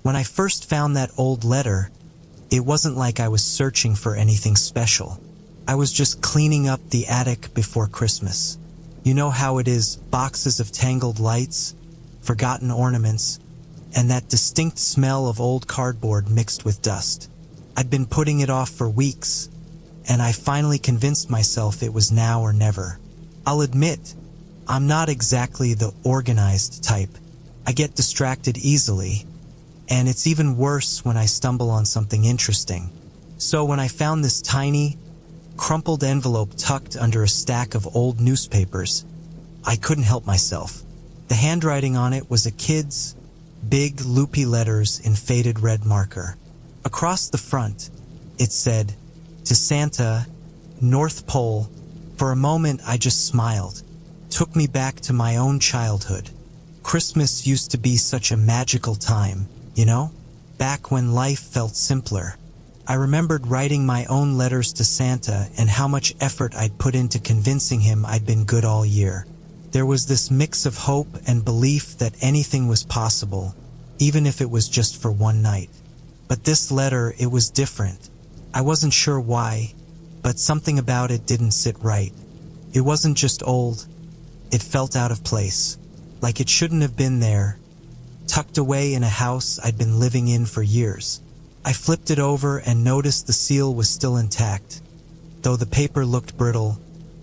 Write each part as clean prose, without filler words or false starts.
When I first found that old letter, it wasn't like I was searching for anything special. I was just cleaning up the attic before Christmas. You know how it is, boxes of tangled lights, forgotten ornaments, and that distinct smell of old cardboard mixed with dust. I'd been putting it off for weeks, and I finally convinced myself it was now or never. I'll admit, I'm not exactly the organized type. I get distracted easily, and it's even worse when I stumble on something interesting. So when I found this tiny, crumpled envelope tucked under a stack of old newspapers, I couldn't help myself. The handwriting on it was a kid's, big, loopy letters in faded red marker. Across the front, it said, "To Santa, North Pole." For a moment, I just smiled. Took me back to my own childhood. Christmas used to be such a magical time, you know? Back when life felt simpler. I remembered writing my own letters to Santa and how much effort I'd put into convincing him I'd been good all year. There was this mix of hope and belief that anything was possible, even if it was just for one night. But this letter, it was different. I wasn't sure why, but something about it didn't sit right. It wasn't just old. It felt out of place, like it shouldn't have been there, tucked away in a house I'd been living in for years. I flipped it over and noticed the seal was still intact, though the paper looked brittle,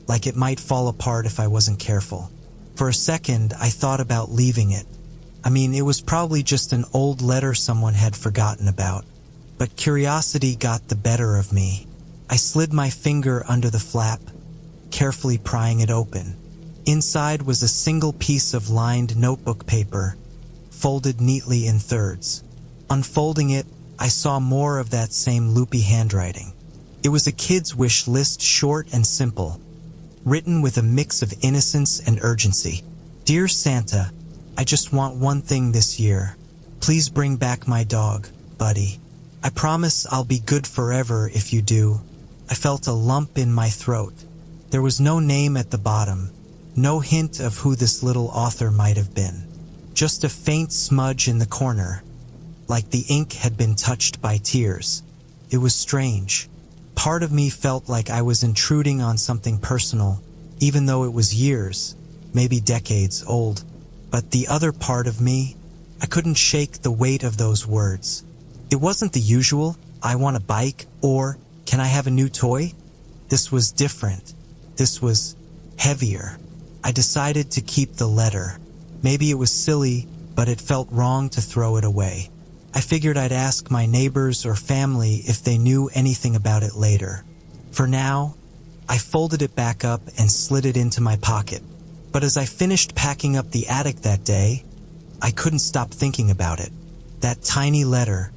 like it might fall apart if I wasn't careful. For a second, I thought about leaving it. I mean, it was probably just an old letter someone had forgotten about. But curiosity got the better of me. I slid my finger under the flap, carefully prying it open. Inside was a single piece of lined notebook paper, folded neatly in thirds. Unfolding it, I saw more of that same loopy handwriting. It was a kid's wish list, short and simple, written with a mix of innocence and urgency. "Dear Santa, I just want one thing this year. Please bring back my dog, Buddy. I promise I'll be good forever if you do." I felt a lump in my throat. There was no name at the bottom, no hint of who this little author might have been. Just a faint smudge in the corner, like the ink had been touched by tears. It was strange. Part of me felt like I was intruding on something personal, even though it was years, maybe decades old. But the other part of me, I couldn't shake the weight of those words. It wasn't the usual, "I want a bike," or "Can I have a new toy?" This was different. This was heavier. I decided to keep the letter. Maybe it was silly, but it felt wrong to throw it away. I figured I'd ask my neighbors or family if they knew anything about it later. For now, I folded it back up and slid it into my pocket. But as I finished packing up the attic that day, I couldn't stop thinking about it. That tiny letter,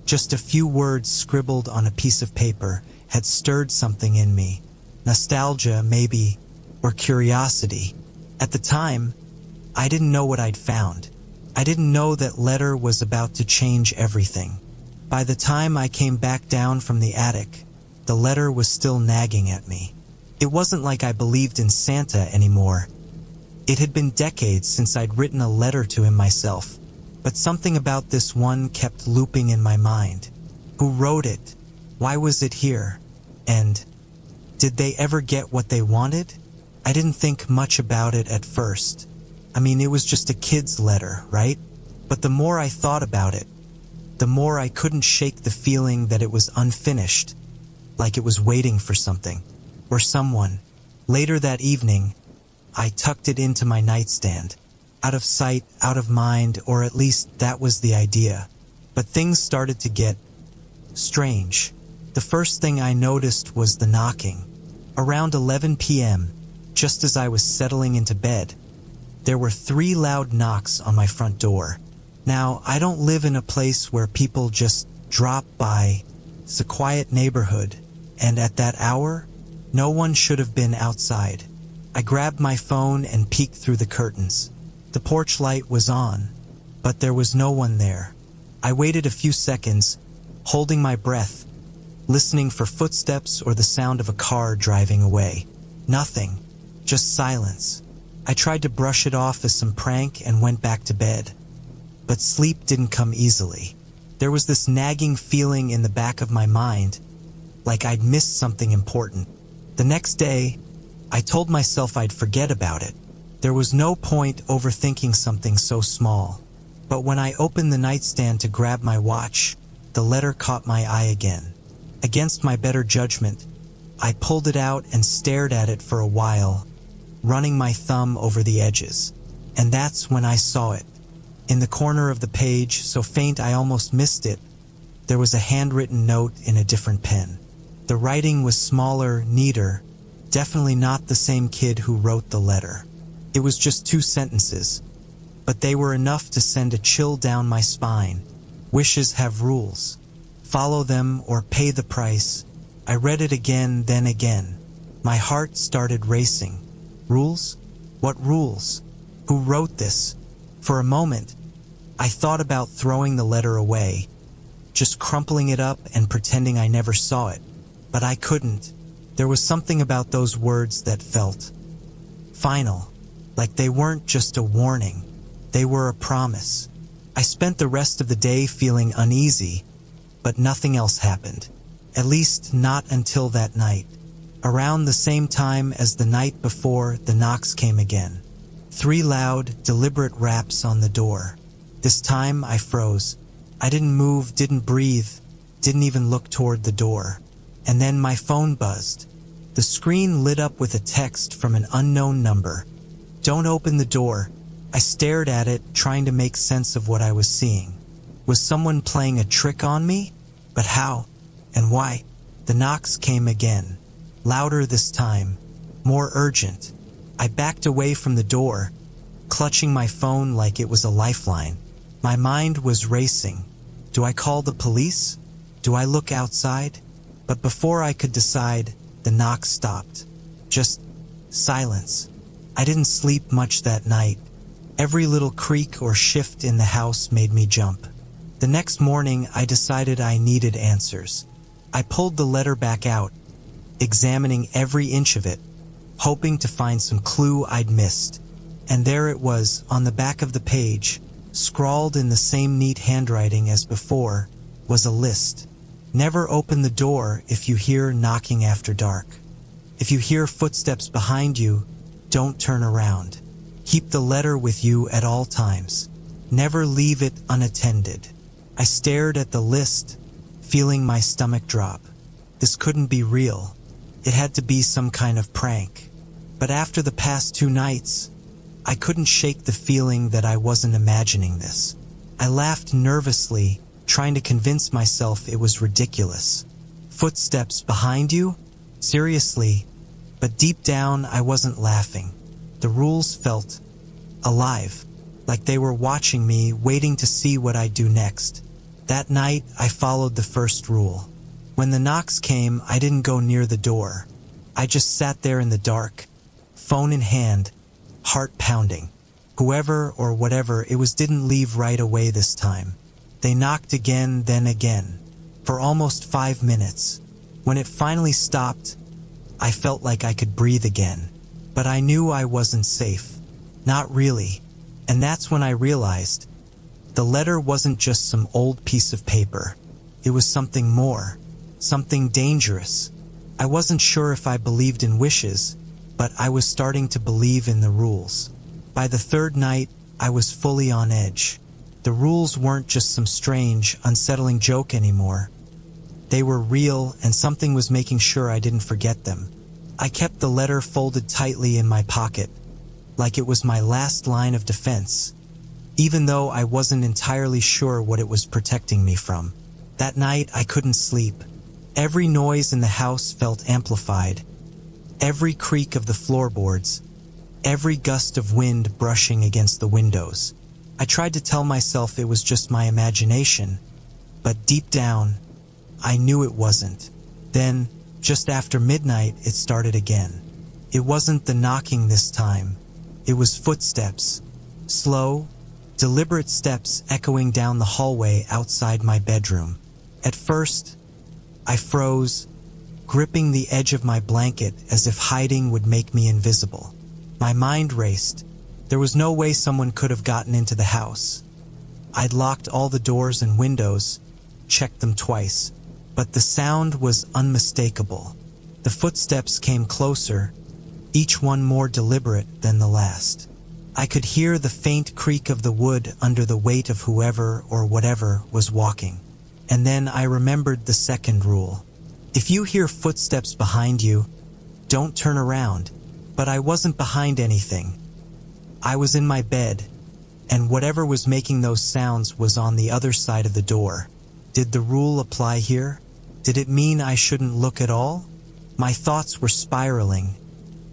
just a few words scribbled on a piece of paper, had stirred something in me. Nostalgia, maybe, or curiosity. At the time, I didn't know what I'd found. I didn't know that letter was about to change everything. By the time I came back down from the attic, the letter was still nagging at me. It wasn't like I believed in Santa anymore. It had been decades since I'd written a letter to him myself, but something about this one kept looping in my mind. Who wrote it? Why was it here? And did they ever get what they wanted? I didn't think much about it at first. I mean, it was just a kid's letter, right? But the more I thought about it, the more I couldn't shake the feeling that it was unfinished, like it was waiting for something, or someone. Later that evening, I tucked it into my nightstand. Out of sight, out of mind, or at least that was the idea. But things started to get strange. The first thing I noticed was the knocking. Around 11 p.m., just as I was settling into bed, there were 3 loud knocks on my front door. Now, I don't live in a place where people just drop by. It's a quiet neighborhood, and at that hour, no one should have been outside. I grabbed my phone and peeked through the curtains. The porch light was on, but there was no one there. I waited a few seconds, holding my breath, listening for footsteps or the sound of a car driving away. Nothing, just silence. I tried to brush it off as some prank and went back to bed. But sleep didn't come easily. There was this nagging feeling in the back of my mind, like I'd missed something important. The next day, I told myself I'd forget about it. There was no point overthinking something so small. But when I opened the nightstand to grab my watch, the letter caught my eye again. Against my better judgment, I pulled it out and stared at it for a while, running my thumb over the edges. And that's when I saw it. In the corner of the page, so faint I almost missed it, there was a handwritten note in a different pen. The writing was smaller, neater, definitely not the same kid who wrote the letter. It was just 2 sentences, but they were enough to send a chill down my spine. Wishes have rules. Follow them or pay the price. I read it again, then again. My heart started racing. Rules? What rules? Who wrote this? For a moment, I thought about throwing the letter away, just crumpling it up and pretending I never saw it. But I couldn't. There was something about those words that felt final, like they weren't just a warning, they were a promise. I spent the rest of the day feeling uneasy, but nothing else happened. At least not until that night. Around the same time as the night before, the knocks came again. 3 loud, deliberate raps on the door. This time I froze. I didn't move, didn't breathe, didn't even look toward the door. And then my phone buzzed. The screen lit up with a text from an unknown number. Don't open the door. I stared at it, trying to make sense of what I was seeing. Was someone playing a trick on me? But how? And why? The knocks came again. Louder this time. More urgent. I backed away from the door, clutching my phone like it was a lifeline. My mind was racing. Do I call the police? Do I look outside? But before I could decide, the knock stopped. Just silence. I didn't sleep much that night. Every little creak or shift in the house made me jump. The next morning, I decided I needed answers. I pulled the letter back out, examining every inch of it, hoping to find some clue I'd missed. And there it was, on the back of the page, scrawled in the same neat handwriting as before, was a list. Never open the door if you hear knocking after dark. If you hear footsteps behind you, don't turn around. Keep the letter with you at all times. Never leave it unattended. I stared at the list, feeling my stomach drop. This couldn't be real. It had to be some kind of prank. But after the past 2 nights, I couldn't shake the feeling that I wasn't imagining this. I laughed nervously, trying to convince myself it was ridiculous. Footsteps behind you? Seriously? But deep down, I wasn't laughing. The rules felt alive, like they were watching me, waiting to see what I'd do next. That night, I followed the first rule. When the knocks came, I didn't go near the door. I just sat there in the dark, phone in hand, heart pounding. Whoever or whatever it was didn't leave right away this time. They knocked again, then again, for almost 5 minutes. When it finally stopped, I felt like I could breathe again. But I knew I wasn't safe. Not really. And that's when I realized the letter wasn't just some old piece of paper. It was something more, something dangerous. I wasn't sure if I believed in wishes, but I was starting to believe in the rules. By the 3rd night, I was fully on edge. The rules weren't just some strange, unsettling joke anymore. They were real, and something was making sure I didn't forget them. I kept the letter folded tightly in my pocket, like it was my last line of defense, even though I wasn't entirely sure what it was protecting me from. That night, I couldn't sleep. Every noise in the house felt amplified. Every creak of the floorboards, every gust of wind brushing against the windows. I tried to tell myself it was just my imagination, but deep down, I knew it wasn't. Then, just after midnight, it started again. It wasn't the knocking this time. It was footsteps. Slow, deliberate steps echoing down the hallway outside my bedroom. At first, I froze, gripping the edge of my blanket as if hiding would make me invisible. My mind raced. There was no way someone could have gotten into the house. I'd locked all the doors and windows, checked them twice, but the sound was unmistakable. The footsteps came closer, each one more deliberate than the last. I could hear the faint creak of the wood under the weight of whoever or whatever was walking. And then I remembered the second rule. If you hear footsteps behind you, don't turn around. But I wasn't behind anything. I was in my bed, and whatever was making those sounds was on the other side of the door. Did the rule apply here? Did it mean I shouldn't look at all? My thoughts were spiraling,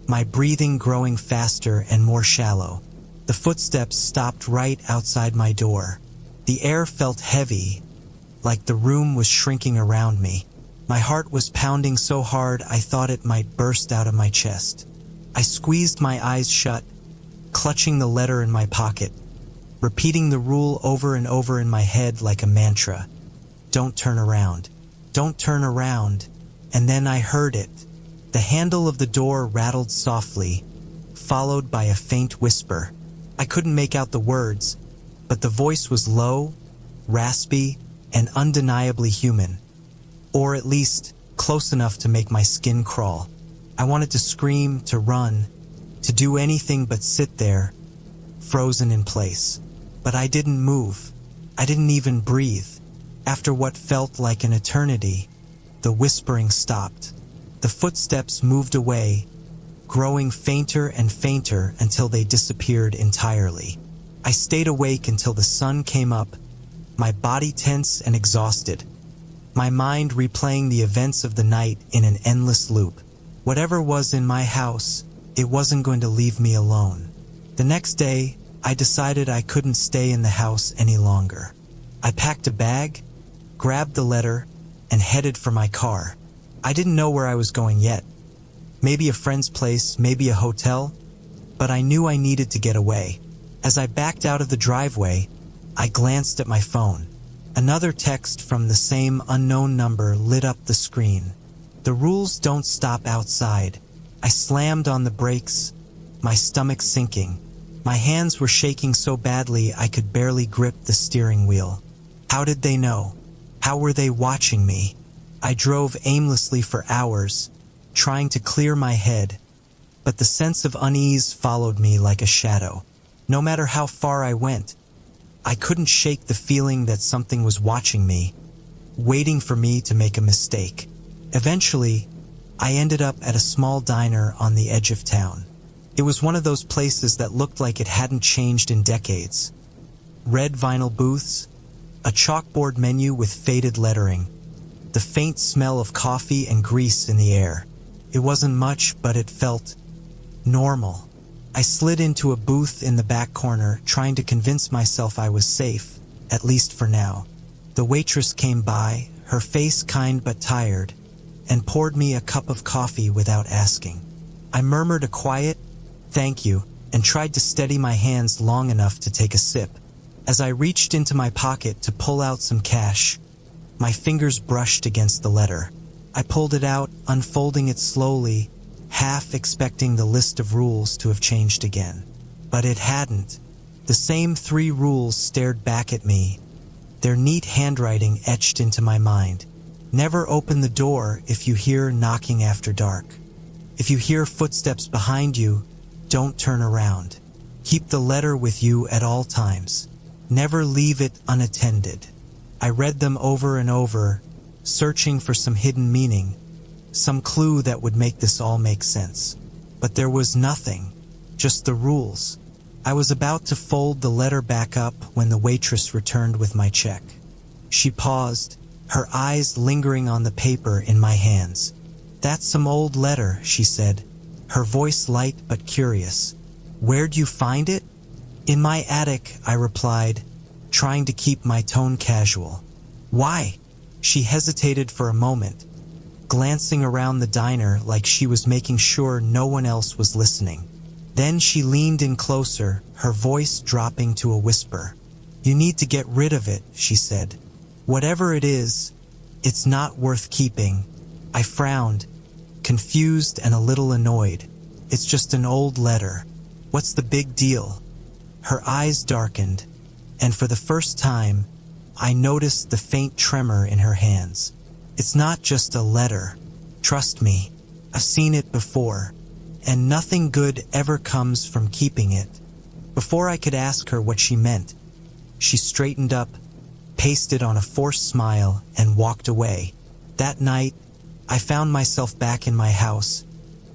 my breathing growing faster and more shallow. The footsteps stopped right outside my door. The air felt heavy, like the room was shrinking around me. My heart was pounding so hard I thought it might burst out of my chest. I squeezed my eyes shut, clutching the letter in my pocket, repeating the rule over and over in my head like a mantra. Don't turn around. Don't turn around. And then I heard it. The handle of the door rattled softly, followed by a faint whisper. I couldn't make out the words, but the voice was low, raspy, and undeniably human. Or at least, close enough to make my skin crawl. I wanted to scream, to run, to do anything but sit there, frozen in place. But I didn't move. I didn't even breathe. After what felt like an eternity, the whispering stopped. The footsteps moved away, growing fainter and fainter until they disappeared entirely. I stayed awake until the sun came up, my body tense and exhausted, my mind replaying the events of the night in an endless loop. Whatever was in my house, it wasn't going to leave me alone. The next day, I decided I couldn't stay in the house any longer. I packed a bag, grabbed the letter, and headed for my car. I didn't know where I was going yet. Maybe a friend's place, maybe a hotel, but I knew I needed to get away. As I backed out of the driveway, I glanced at my phone. Another text from the same unknown number lit up the screen. The rules don't stop outside. I slammed on the brakes, my stomach sinking. My hands were shaking so badly I could barely grip the steering wheel. How did they know? How were they watching me? I drove aimlessly for hours, trying to clear my head, but the sense of unease followed me like a shadow. No matter how far I went, I couldn't shake the feeling that something was watching me, waiting for me to make a mistake. Eventually, I ended up at a small diner on the edge of town. It was one of those places that looked like it hadn't changed in decades. Red vinyl booths, a chalkboard menu with faded lettering, the faint smell of coffee and grease in the air. It wasn't much, but it felt normal. I slid into a booth in the back corner, trying to convince myself I was safe, at least for now. The waitress came by, her face kind but tired, and poured me a cup of coffee without asking. I murmured a quiet, "Thank you," and tried to steady my hands long enough to take a sip. As I reached into my pocket to pull out some cash, my fingers brushed against the letter. I pulled it out, unfolding it slowly, half expecting the list of rules to have changed again. But it hadn't. The same 3 rules stared back at me, their neat handwriting etched into my mind. Never open the door if you hear knocking after dark. If you hear footsteps behind you, don't turn around. Keep the letter with you at all times. Never leave it unattended. I read them over and over, searching for some hidden meaning, some clue that would make this all make sense. But there was nothing, just the rules. I was about to fold the letter back up when the waitress returned with my check. She paused, her eyes lingering on the paper in my hands. "That's some old letter," she said, her voice light but curious. "Where'd you find it?" "In my attic," I replied, trying to keep my tone casual. "Why?" She hesitated for a moment, glancing around the diner like she was making sure no one else was listening. Then she leaned in closer, her voice dropping to a whisper. "You need to get rid of it," she said. "Whatever it is, it's not worth keeping." I frowned, confused and a little annoyed. "It's just an old letter. What's the big deal?" Her eyes darkened, and for the first time, I noticed the faint tremor in her hands. It's not just a letter. Trust me, I've seen it before, and nothing good ever comes from keeping it. Before I could ask her what she meant, she straightened up, pasted on a forced smile, and walked away. That night, I found myself back in my house,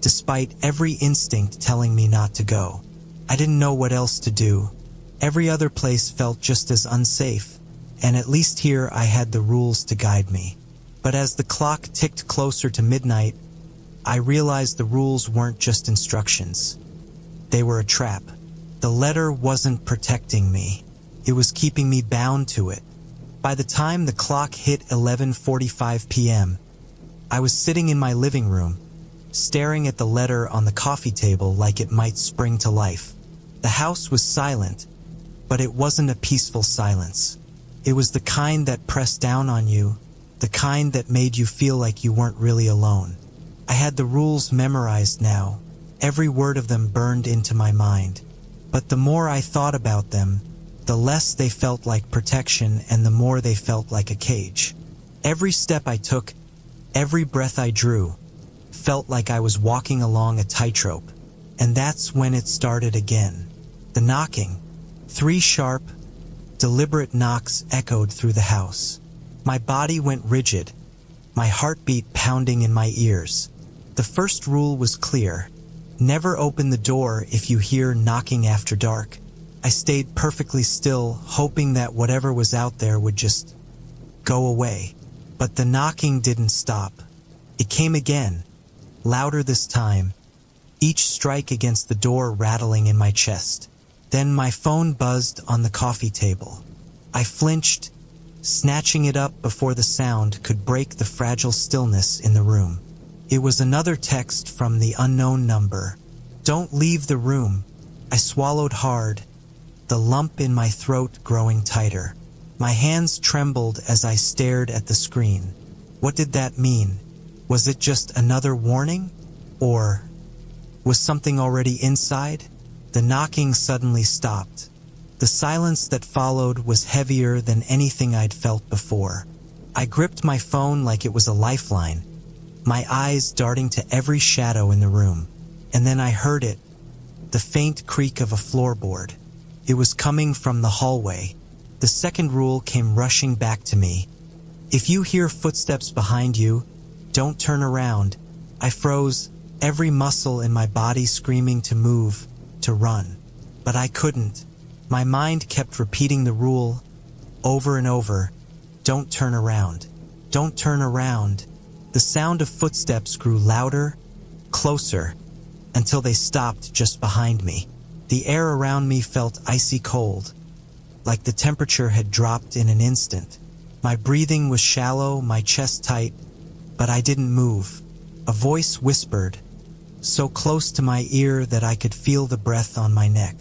despite every instinct telling me not to go. I didn't know what else to do. Every other place felt just as unsafe, and at least here I had the rules to guide me. But as the clock ticked closer to midnight, I realized the rules weren't just instructions. They were a trap. The letter wasn't protecting me. It was keeping me bound to it. By the time the clock hit 11:45 p.m., I was sitting in my living room, staring at the letter on the coffee table like it might spring to life. The house was silent, but it wasn't a peaceful silence. It was the kind that pressed down on you, the kind that made you feel like you weren't really alone. I had the rules memorized now. Every word of them burned into my mind. But the more I thought about them, the less they felt like protection and the more they felt like a cage. Every step I took, every breath I drew, felt like I was walking along a tightrope. And that's when it started again. The knocking. 3 sharp, deliberate knocks echoed through the house. My body went rigid, my heartbeat pounding in my ears. The first rule was clear. Never open the door if you hear knocking after dark. I stayed perfectly still, hoping that whatever was out there would just go away. But the knocking didn't stop. It came again, louder this time, each strike against the door rattling in my chest. Then my phone buzzed on the coffee table. I flinched, snatching it up before the sound could break the fragile stillness in the room. It was another text from the unknown number. Don't leave the room. I swallowed hard, the lump in my throat growing tighter. My hands trembled as I stared at the screen. What did that mean? Was it just another warning? Or was something already inside? The knocking suddenly stopped. The silence that followed was heavier than anything I'd felt before. I gripped my phone like it was a lifeline, my eyes darting to every shadow in the room. And then I heard it, the faint creak of a floorboard. It was coming from the hallway. The second rule came rushing back to me. If you hear footsteps behind you, don't turn around. I froze, every muscle in my body screaming to move, to run. But I couldn't. My mind kept repeating the rule over and over. Don't turn around. Don't turn around. The sound of footsteps grew louder, closer, until they stopped just behind me. The air around me felt icy cold, like the temperature had dropped in an instant. My breathing was shallow, my chest tight, but I didn't move. A voice whispered, so close to my ear that I could feel the breath on my neck.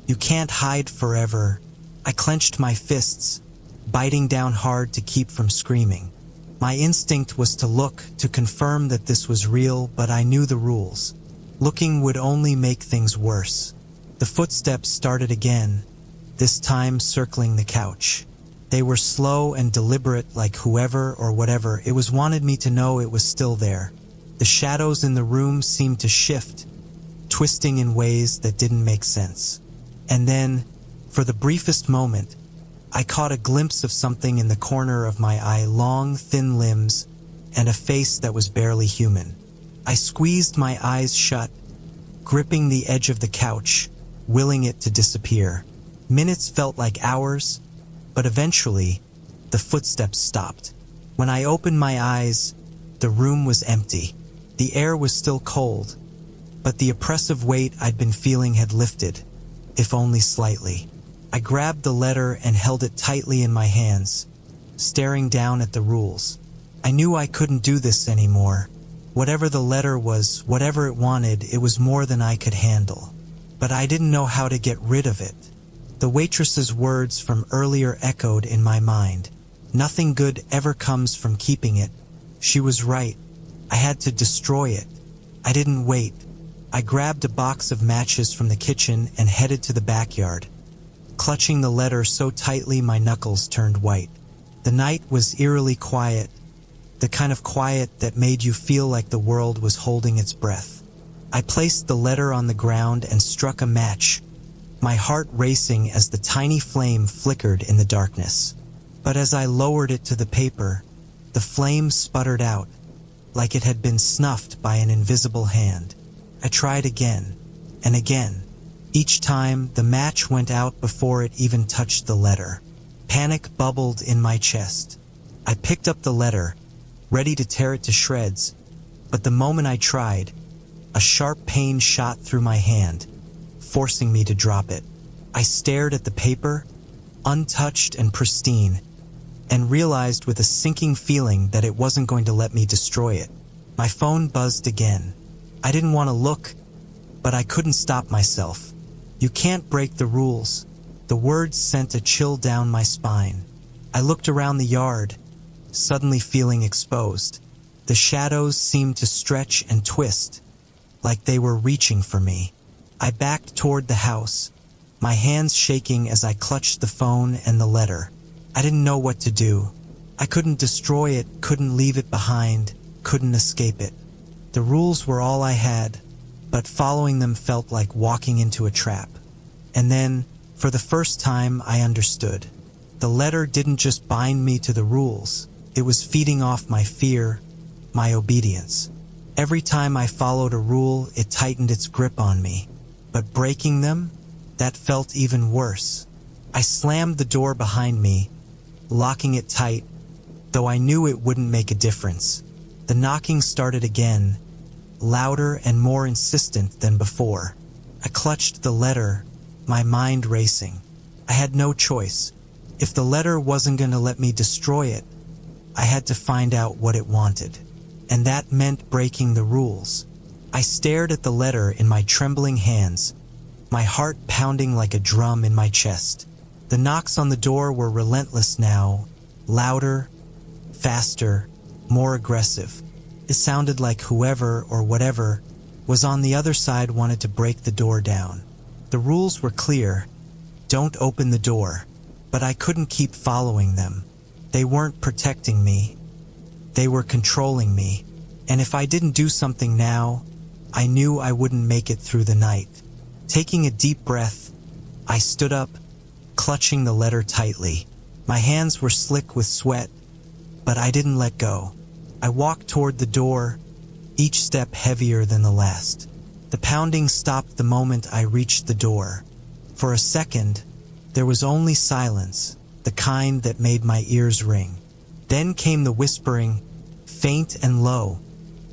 You can't hide forever. I clenched my fists, biting down hard to keep from screaming. My instinct was to look, to confirm that this was real, but I knew the rules. Looking would only make things worse. The footsteps started again, this time circling the couch. They were slow and deliberate, like whoever or whatever it was wanted me to know it was still there. The shadows in the room seemed to shift, twisting in ways that didn't make sense. And then, for the briefest moment, I caught a glimpse of something in the corner of my eye, long, thin limbs, and a face that was barely human. I squeezed my eyes shut, gripping the edge of the couch, willing it to disappear. Minutes felt like hours, but eventually, the footsteps stopped. When I opened my eyes, the room was empty. The air was still cold, but the oppressive weight I'd been feeling had lifted, if only slightly. I grabbed the letter and held it tightly in my hands, staring down at the rules. I knew I couldn't do this anymore. Whatever the letter was, whatever it wanted, it was more than I could handle. But I didn't know how to get rid of it. The waitress's words from earlier echoed in my mind. Nothing good ever comes from keeping it. She was right. I had to destroy it. I didn't wait. I grabbed a box of matches from the kitchen and headed to the backyard, clutching the letter so tightly my knuckles turned white. The night was eerily quiet, the kind of quiet that made you feel like the world was holding its breath. I placed the letter on the ground and struck a match, my heart racing as the tiny flame flickered in the darkness. But as I lowered it to the paper, the flame sputtered out, like it had been snuffed by an invisible hand. I tried again, and again. Each time, the match went out before it even touched the letter. Panic bubbled in my chest. I picked up the letter, ready to tear it to shreds, but the moment I tried, a sharp pain shot through my hand, forcing me to drop it. I stared at the paper, untouched and pristine, and realized with a sinking feeling that it wasn't going to let me destroy it. My phone buzzed again. I didn't want to look, but I couldn't stop myself. You can't break the rules. The words sent a chill down my spine. I looked around the yard, suddenly feeling exposed. The shadows seemed to stretch and twist, like they were reaching for me. I backed toward the house, my hands shaking as I clutched the phone and the letter. I didn't know what to do. I couldn't destroy it, couldn't leave it behind, couldn't escape it. The rules were all I had, but following them felt like walking into a trap. And then, for the first time, I understood. The letter didn't just bind me to the rules, it was feeding off my fear, my obedience. Every time I followed a rule, it tightened its grip on me. But breaking them, that felt even worse. I slammed the door behind me, locking it tight, though I knew it wouldn't make a difference. The knocking started again, louder and more insistent than before. I clutched the letter, my mind racing. I had no choice. If the letter wasn't going to let me destroy it, I had to find out what it wanted. And that meant breaking the rules. I stared at the letter in my trembling hands, my heart pounding like a drum in my chest. The knocks on the door were relentless now, louder, faster, more aggressive. It sounded like whoever or whatever was on the other side wanted to break the door down. The rules were clear. Don't open the door. But I couldn't keep following them. They weren't protecting me. They were controlling me. And if I didn't do something now, I knew I wouldn't make it through the night. Taking a deep breath, I stood up, clutching the letter tightly. My hands were slick with sweat, but I didn't let go. I walked toward the door, each step heavier than the last. The pounding stopped the moment I reached the door. For a second, there was only silence, the kind that made my ears ring. Then came the whispering, faint and low,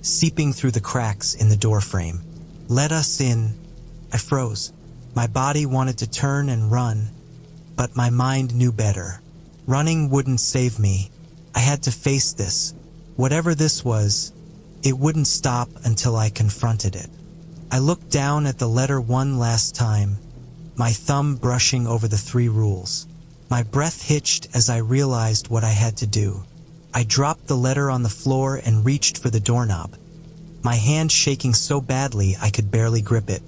seeping through the cracks in the doorframe. Let us in. I froze. My body wanted to turn and run, but my mind knew better. Running wouldn't save me. I had to face this. Whatever this was, it wouldn't stop until I confronted it. I looked down at the letter one last time, my thumb brushing over the 3 rules. My breath hitched as I realized what I had to do. I dropped the letter on the floor and reached for the doorknob, my hand shaking so badly I could barely grip it.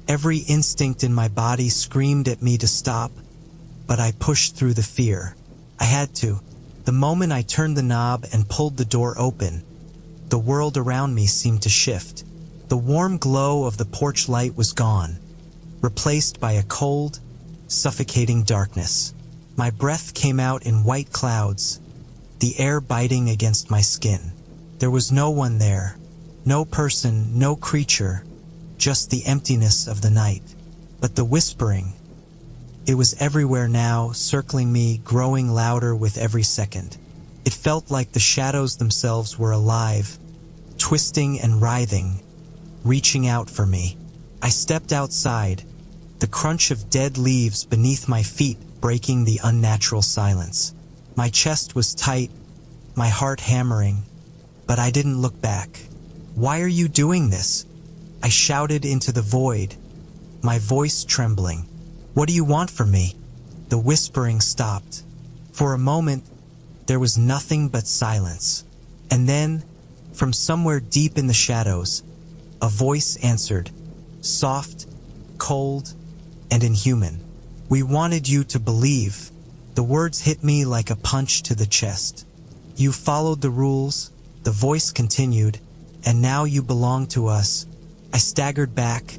Every instinct in my body screamed at me to stop, but I pushed through the fear. I had to. The moment I turned the knob and pulled the door open, the world around me seemed to shift. The warm glow of the porch light was gone, replaced by a cold, suffocating darkness. My breath came out in white clouds, the air biting against my skin. There was no one there, no person, no creature, just the emptiness of the night. But the whispering, it was everywhere now, circling me, growing louder with every second. It felt like the shadows themselves were alive, twisting and writhing, reaching out for me. I stepped outside, the crunch of dead leaves beneath my feet breaking the unnatural silence. My chest was tight, my heart hammering, but I didn't look back. Why are you doing this? I shouted into the void, my voice trembling. What do you want from me? The whispering stopped. For a moment, there was nothing but silence. And then, from somewhere deep in the shadows, a voice answered, soft, cold, and inhuman. We wanted you to believe. The words hit me like a punch to the chest. You followed the rules, the voice continued, and now you belong to us. I staggered back,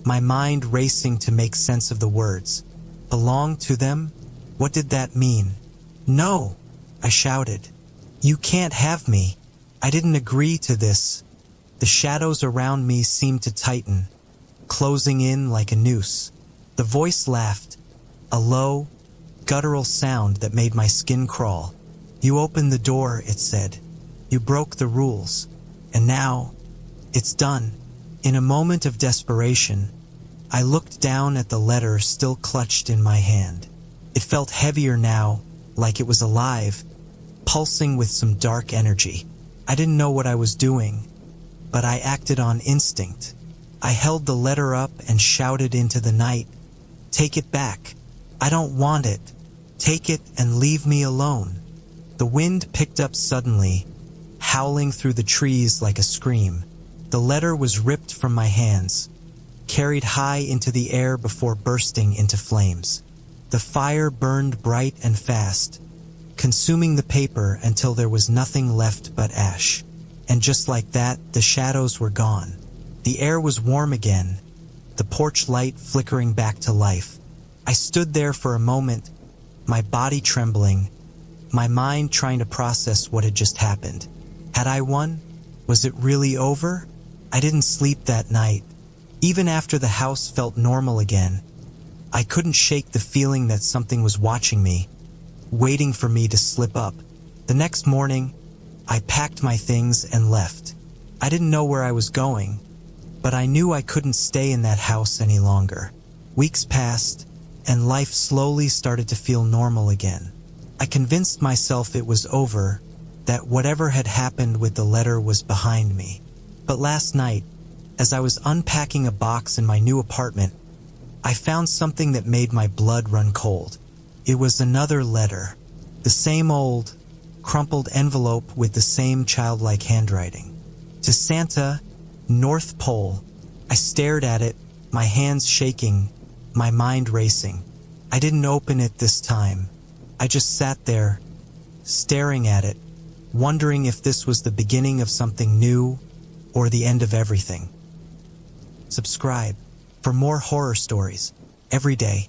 my mind racing to make sense of the words. Belong to them? What did that mean? No, I shouted. You can't have me. I didn't agree to this. The shadows around me seemed to tighten, closing in like a noose. The voice laughed, a low, guttural sound that made my skin crawl. You opened the door, it said. You broke the rules. And now, it's done. In a moment of desperation, I looked down at the letter still clutched in my hand. It felt heavier now, like it was alive, pulsing with some dark energy. I didn't know what I was doing, but I acted on instinct. I held the letter up and shouted into the night, "Take it back. I don't want it. Take it and leave me alone." The wind picked up suddenly, howling through the trees like a scream. The letter was ripped from my hands, carried high into the air before bursting into flames. The fire burned bright and fast, consuming the paper until there was nothing left but ash. And just like that, the shadows were gone. The air was warm again, the porch light flickering back to life. I stood there for a moment, my body trembling, my mind trying to process what had just happened. Had I won? Was it really over? I didn't sleep that night. Even after the house felt normal again, I couldn't shake the feeling that something was watching me, waiting for me to slip up. The next morning, I packed my things and left. I didn't know where I was going, but I knew I couldn't stay in that house any longer. Weeks passed, and life slowly started to feel normal again. I convinced myself it was over, that whatever had happened with the letter was behind me. But last night, as I was unpacking a box in my new apartment, I found something that made my blood run cold. It was another letter, the same old, crumpled envelope with the same childlike handwriting. To Santa, North Pole. I stared at it, my hands shaking, my mind racing. I didn't open it this time. I just sat there, staring at it, wondering if this was the beginning of something new or the end of everything. Subscribe for more horror stories every day.